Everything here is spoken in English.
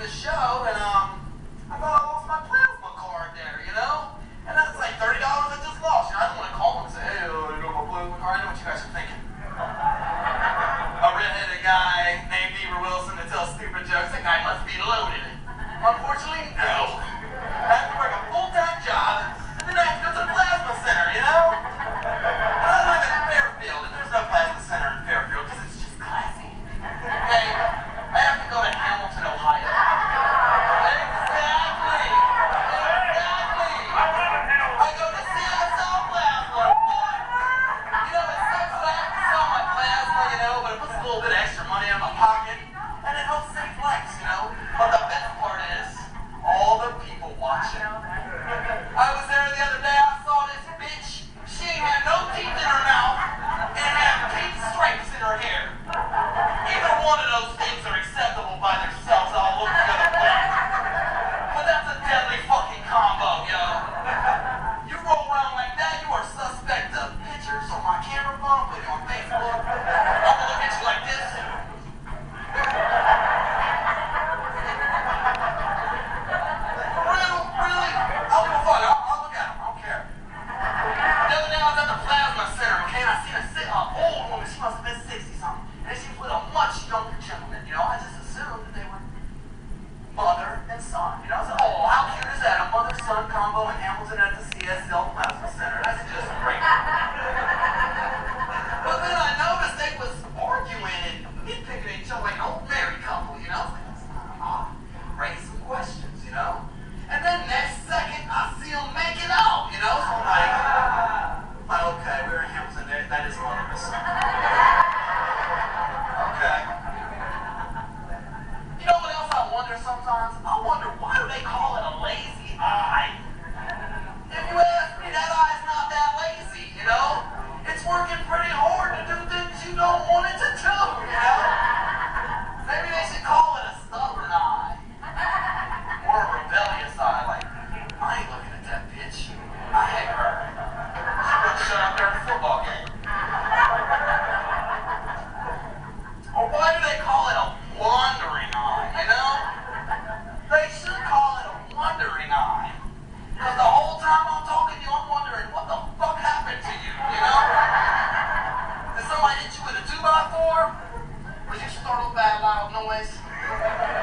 the show, and I thought I lost my plasma card there, you know? And that's like $30 I just lost. You know, I don't want to call them and say, hey, you know my plasma card? I know what you guys are thinking. A redheaded guy named DEBER that tells stupid jokes. That guy must be loaded. Unfortunately, no. I have to work a full-time job, and then I have to go to the plasma center, you know? And I live in Fairfield, and there's no plasma center in Fairfield because it's just classy. Okay? I have to go to Hamilton, Ohio. Exactly! Exactly! I go to CSL Plasma. You know, it sucks that I have to sell my plasma, you know, but it puts a little bit of extra money in my pocket, and it helps save lives, you know? But the best part is, all the people watching. I was there the other day, I saw this bitch. She ain't had no teeth in her mouth, and had pink stripes in her hair. Either one of those things are acceptable by themselves, I'll look the other way. But that's a deadly fucking combo, yo. You roll around like that, you are suspect of pictures on my camera phone, put it on Facebook. I'm gonna look at you like this. Combo in Hamilton at the CSL Plasma Center. That's just great. But then I noticed they was arguing and nitpicking at each other like an old married couple, you know? That's kind of odd. Raise some questions, you know? And then next second, I see them making out, you know? So I'm like, okay, we're in Hamilton. That is one of us. Okay. You know what else I wonder sometimes?